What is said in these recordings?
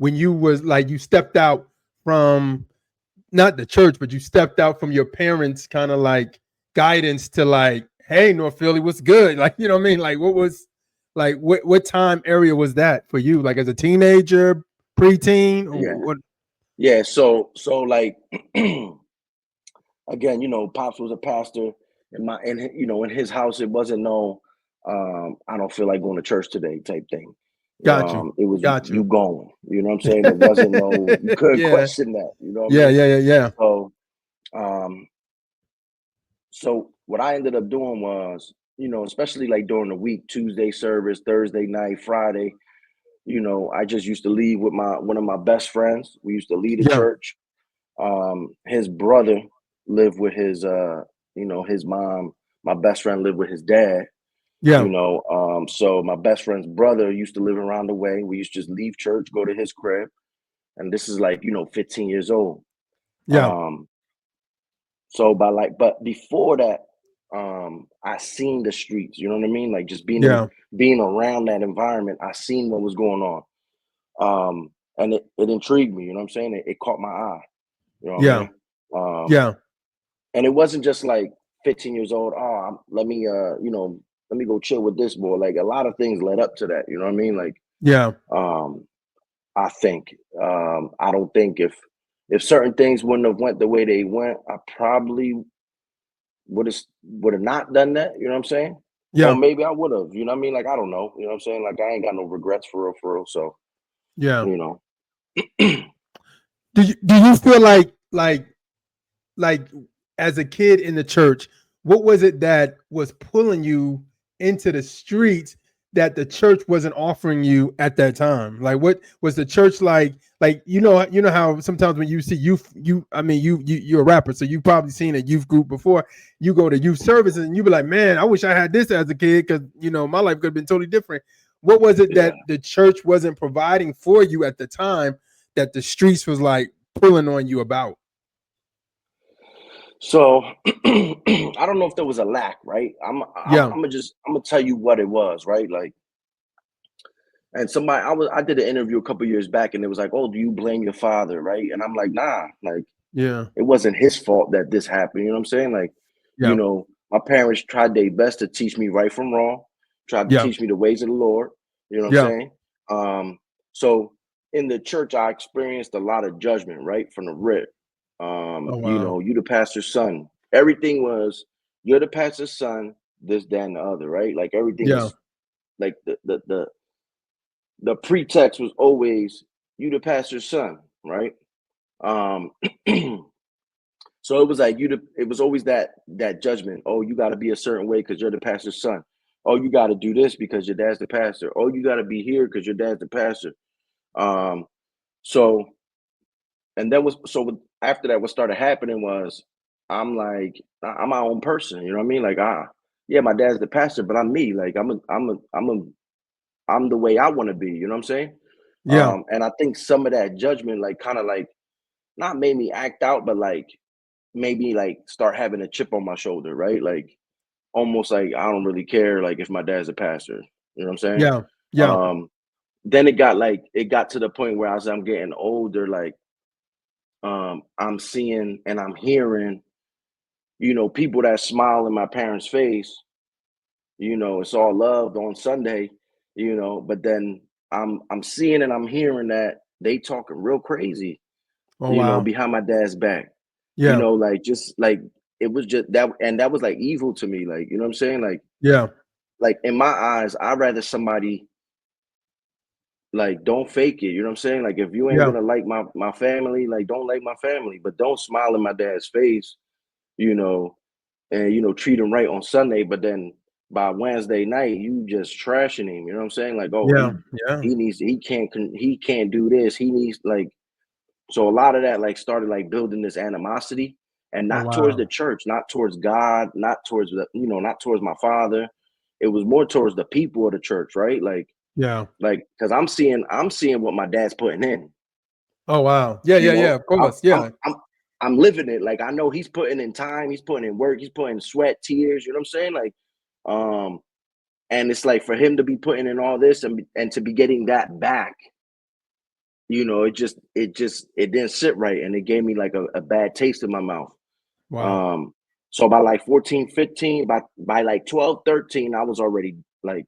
when you was like you stepped out from not the church, but you stepped out from your parents' kind of like guidance to like, hey, North Philly, what's good? Like, you know what I mean? Like, what was like what time area was that for you? Like as a teenager, preteen, or Yeah, what? yeah. So like again, Pops was a pastor. In his house, it wasn't no, I don't feel like going to church today type thing. Got you, It was got you you. going. You know what I'm saying? It wasn't no. You couldn't Yeah, question that. You know what I yeah, mean? yeah, yeah, yeah, So, um, so what I ended up doing was, especially like during the week, Tuesday service, Thursday night, Friday. I just used to leave with my one of my best friends. We used to lead a yeah, church. His brother lived with his mom. My best friend lived with his dad. yeah, So my best friend's brother used to live around the way. We used to just leave church, go to his crib, and this is like 15 years old. yeah, Um, so but before that, I seen the streets. You know what I mean? Like just yeah, being around that environment, I seen what was going on. And it intrigued me. You know what I'm saying? It caught my eye. You know what I yeah, mean? Um, yeah, and it wasn't just like 15 years old. Let me go chill with this boy. Like a lot of things led up to that. You know what I mean? Like, yeah. um, I think, I don't think if certain things wouldn't have went the way they went, I probably would have not done that. You know what I'm saying? Or Yeah, maybe I would have. You know what I mean? Like I don't know. You know what I'm saying? Like I ain't got no regrets for real, for real. So yeah. you know, Do you feel like as a kid in the church, what was it that was pulling you into the streets that the church wasn't offering you at that time? Like what was the church like? Like you know how sometimes when you see youth, I mean you're a rapper, so you've probably seen a youth group before. You go to youth services and you be like, man, I wish I had this as a kid because my life could have been totally different. What was it yeah. that the church wasn't providing for you at the time that the streets was like pulling on you about? So I don't know if there was a lack, right? Yeah, I'm gonna tell you what it was, right? Like, and I did an interview a couple years back, and it was like, oh, do you blame your father, right? And I'm like, nah, like yeah, it wasn't his fault that this happened. You know what I'm saying? Like, yeah, my parents tried their best to teach me right from wrong, tried to yeah, teach me the ways of the Lord. You know what I'm yeah. saying? So in the church, I experienced a lot of judgment, right, from the rip. Oh wow. You the pastor's son. Everything was you're the pastor's son, this, that, and the other, right? Like everything Yeah, was like the pretext was always you the pastor's son, right? Um so it was like it was always that judgment. Oh, you gotta be a certain way because you're the pastor's son. Oh, you gotta do this because your dad's the pastor. Oh, you gotta be here because your dad's the pastor. Um so and that was after that what started happening was I'm like I'm my own person, you know what I mean? Like yeah, my dad's the pastor, but I'm me. Like I'm the way I want to be, you know what I'm saying? yeah. And I think some of that judgment like kind of like not made me act out, but like made me like start having a chip on my shoulder, right? Like almost like I don't really care like if my dad's a pastor, you know what I'm saying? Yeah, yeah, Um then it got to the point where as I'm getting older, like I'm seeing and I'm hearing, people that smile in my parents' face, it's all loved on Sunday, but then I'm seeing and I'm hearing that they talking real crazy, oh wow. behind my dad's back. Yeah, Like just like it was just that and that was like evil to me. Like, you know what I'm saying? yeah, Like in my eyes, I'd rather somebody like don't fake it. You know what I'm saying? Like if you ain't yeah, gonna like my family, like don't like my family, but don't smile in my dad's face, you know, and treat him right on Sunday, but then by Wednesday night you just trashing him. You know what I'm saying? Like, oh, yeah, yeah. he can't do this. He needs like so a lot of that like started like building this animosity, and Oh not towards the wow. church, not towards God, not towards not towards my father. It was more towards the people of the church, right? Yeah. Because I'm seeing what my dad's putting in. Oh wow. Yeah, You yeah, yeah. know, Of course. Yeah, I'm living it. Like I know he's putting in time, he's putting in work, he's putting sweat, tears. You know what I'm saying? Like, um, and it's like for him to be putting in all this and to be getting that back. it didn't sit right, and it gave me like a bad taste in my mouth. Wow. Um, so by like 14, 15, by like 12, 13, I was already like,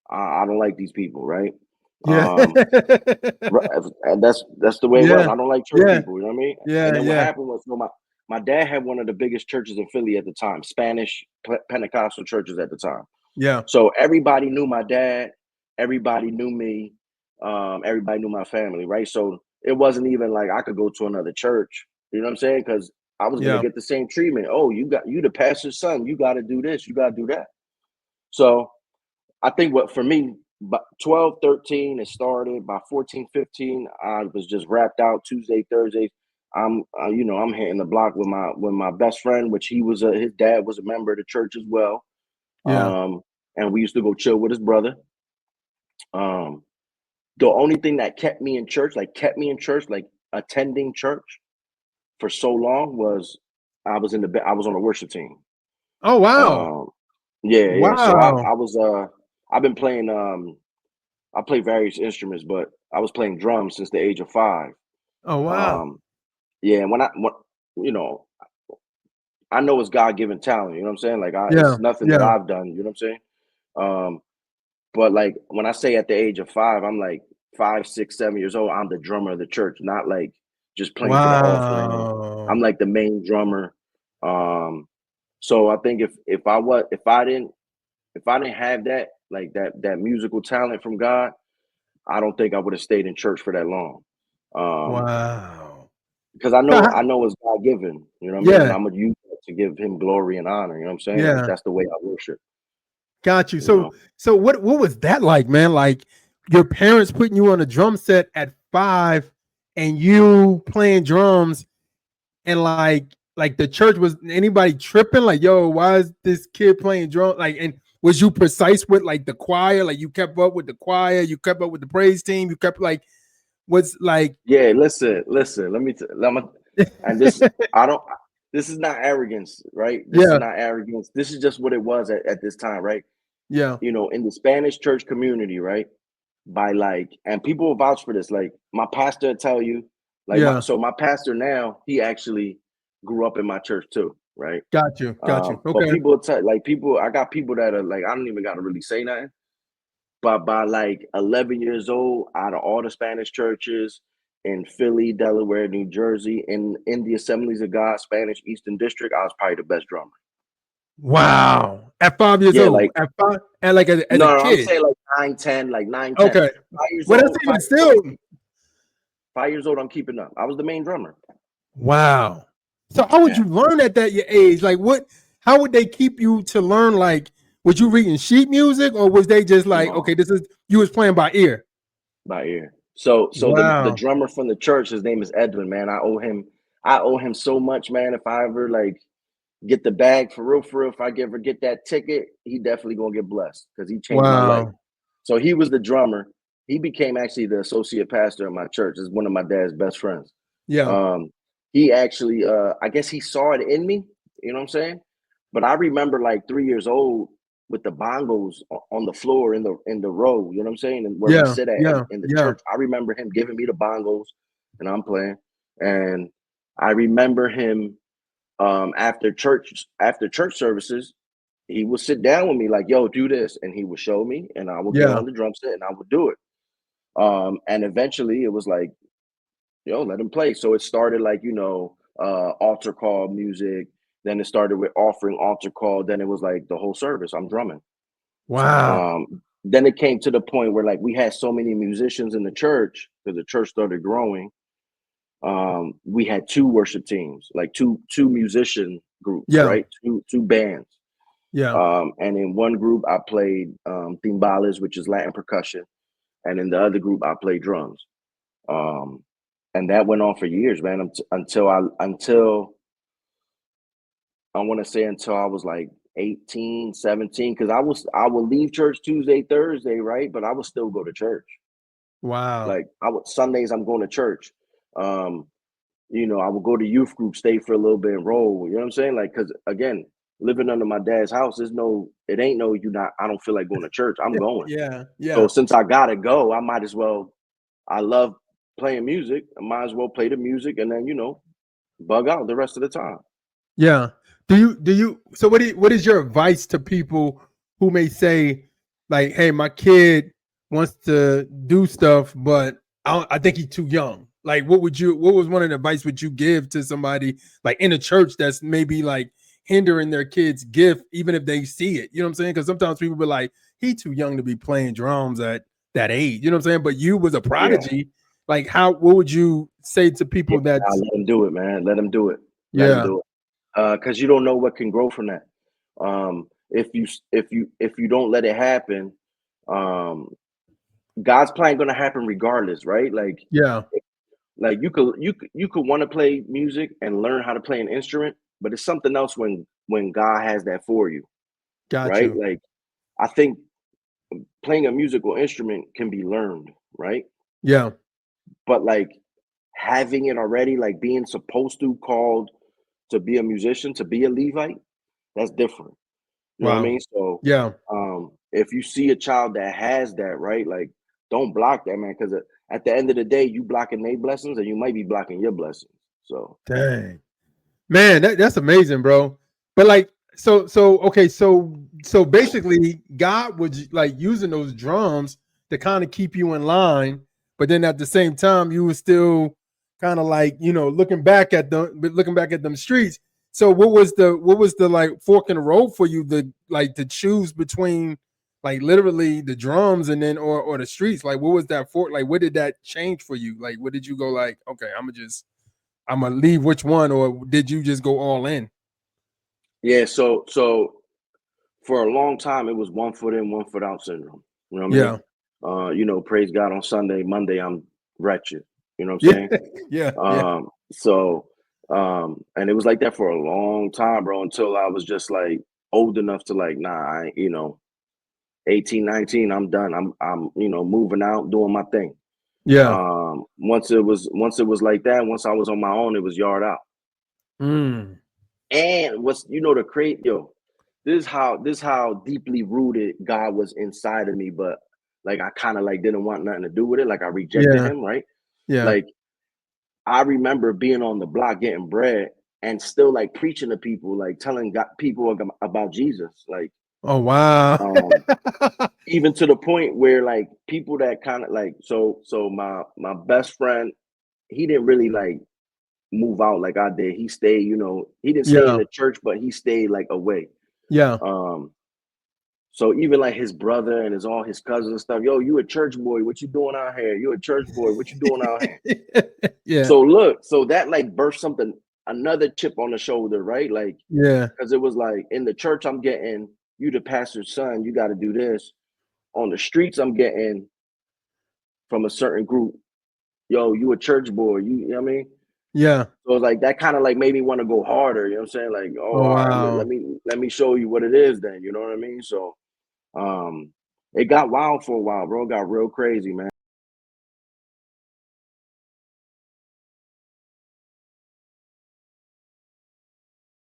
I don't like these people, right? Yeah. Um, and that's the way it was. Yeah. I don't like church Yeah. people, you know what I mean? And Yeah. then what Yeah. happened was, my dad had one of the biggest churches in Philly at the time, Spanish Pentecostal churches at the time. Yeah. So everybody knew my dad, everybody knew me, everybody knew my family, right? So it wasn't even like I could go to another church, you know what I'm saying? Because I was gonna Yeah. get the same treatment. Oh, you the pastor's son, you gotta do this, you gotta do that. So I think what for me, but 12, 13, it started. By 14, 15, I was just wrapped out Tuesday, Thursday. I'm hitting the block with my best friend, which his dad was a member of the church as well. Yeah. And we used to go chill with his brother. Um, the only thing that kept me in church, like attending church for so long, was I was on a worship team. Oh wow. Um, yeah, yeah. So Wow. I've been playing I play various instruments, but I was playing drums since the age of 5. Oh wow. Um, yeah, and when you know, I know it's God given talent. You know what I'm saying? Like Yeah. it's nothing that Yeah. I've done. You know what I'm saying? Um, but like when I say at the age of 5, I'm like 5, 6, 7 years old. I'm the drummer of the church, not like just playing for the offering. I'm Wow. like the main drummer. Um, so I think if I didn't have that like that musical talent from God, I don't think I would have stayed in church for that long. Wow. Because I So know I know it's God given, you know what I mean? And yeah. I'm gonna use it to give him glory and honor, you know what I'm saying? Like Yeah. that's the way I worship, Got you. you know. So what was that like, man? Like your parents putting you on a drum set at 5 and you playing drums and like the church, was anybody tripping like, yo, why is this kid playing drum? Like, and was you precise with like the choir? Like you kept up with the choir, you kept up with the praise team, you kept like what's like Yeah, listen, let me and I don't this is not arrogance, right? This is yeah, not arrogance. This is just what it was at this time, right? yeah, In the Spanish church community, right? By like, and people will vouch for this. Like my pastor will tell you, like yeah. my pastor now, he actually grew up in my church too, right? Got you, got you. But Okay. people will tell like people, I got people that are like, I don't even gotta really say nothing. But by like 11 years old, out of all the Spanish churches in Philly, Delaware, New Jersey, in the Assemblies of God Spanish Eastern District, I was probably the best drummer. Wow. At 5 years Yeah, old. like At 5 and like as a no, I'm kid. saying like 9, 10, like 9, 10. Okay. 5 years Well, that's old, even still 5 years old, I'm keeping up. I was the main drummer. wow. So how would Yeah. you learn at that your age? Like what how would they keep you to learn? Like was you reading sheet music or was they just like, okay, No, this is you was playing by ear? by ear. So the Wow. drummer from the church, his name is Edwin, man. I owe him so much, man. If I ever like get the bag for real, if I ever get that ticket, he definitely gonna get blessed because he changed my life. Wow. So he was the drummer. He became actually the associate pastor of my church. Is one of my dad's best friends. Yeah. Um, he actually, I guess he saw it in me. You know what I'm saying? But I remember like 3 years old with the bongos on the floor in the row. You know what I'm saying? And where we Yeah. sit at Yeah. in the Yeah. church. I remember him giving me the bongos, and I'm playing. And I remember him after church services, he would sit down with me like, "Yo, do this," and he would show me, and I would get Yeah. on the drum set and I would do it. And eventually, it was like, "Yo, let him play." So it started like altar call music. Then it started with offering altar call. Then it was like the whole service. I'm drumming. Wow. Then it came to the point where like we had so many musicians in the church because the church started growing. We had two worship teams, like two musician groups, Yeah. right? Two bands. Yeah. And in one group I played timbales, which is Latin percussion, and in the other group I played drums. Um, and that went on for years, man, until I want to say until I was like 18, 17, because I would leave church Tuesday, Thursday, right? But I would still go to church. Wow. Like I would Sundays I'm going to church. Um, I would go to youth group, stay for a little bit and roll. You know what I'm saying? Like, cause again, living under my dad's house, it ain't no, I don't feel like going to church. I'm going. Yeah. So Yeah. since I gotta go, I might as well I love playing music. I might as well play the music and then, bug out the rest of the time. Yeah. Do you so what is your advice to people who may say like, hey, my kid wants to do stuff, but I think he's too young. Like what was one of the advice would you give to somebody like in a church that's maybe like hindering their kid's gift, even if they see it? You know what I'm saying? Because sometimes people be like, he too young to be playing drums at that age. You know what I'm saying? But you was a Yeah. prodigy. Like what would you say to Yeah. people I that's let them do it, man. Let them do it. Let them yeah, do it. Because you don't know what can grow from that. If you don't let it happen, um, God's plan gonna happen regardless, right? yeah, You could want to play music and learn how to play an instrument, but it's something else when God has that for you, got right? you. Like I think playing a musical instrument can be learned, right? Yeah. But like having it already, like being supposed to called to be a musician, to be a Levite, that's different. You know what I Wow. mean? So Yeah. if you see a child that has that, right, like don't block that, man, because at the end of the day, you blocking their blessings and you might be blocking your blessings. So Dang. Man, that's amazing, bro. But like okay, so basically God was like using those drums to kind of keep you in line, but then at the same time you were still kind of like, looking back at them streets. So what was the like fork in the road for you to choose between like literally the drums and then or the streets? Like what was that fork? Like what did that change for you? Like what did you go like, okay, I'm gonna leave which one, or did you just go all in? yeah, so for a long time it was 1 foot in, 1 foot out syndrome. You know what I mean? Yeah, Praise God on Sunday, Monday I'm wretched. You know what I'm yeah, saying? yeah, yeah, And it was like that for a long time, bro, until I was just like old enough to like, nah, 18, 19, I'm done. I'm moving out, doing my thing. yeah. Once it was like that, once I was on my own, it was yard out. Mm, And what's the create yo, this is how deeply rooted God was inside of me, but like I kind of like didn't want nothing to do with it. Like I rejected yeah, him, right? yeah. Like I remember being on the block getting bread and still like preaching to people, like telling people about Jesus. Like Oh wow. um even to the point where like people that kind of like my best friend, he didn't really like move out like I did. He stayed, he didn't stay in Yeah, the church, but he stayed like away. yeah, Um, so even like his brother and all his cousins and stuff, yo, you a church boy, what you doing out here? You a church boy, what you doing out here? yeah, So look, so that like birthed something, another chip on the shoulder, right? Like, yeah, because it was like in the church, I'm getting you the pastor's son, you got to do this. On the streets, I'm getting from a certain group, yo, you a church boy, you know what I mean? yeah. So it's like that kind of like made me want to go harder, you know what I'm saying? Like, oh, Oh all right, let wow. me show you what it is then, you know what I mean? So um it got wild for a while, bro. It got real crazy, man.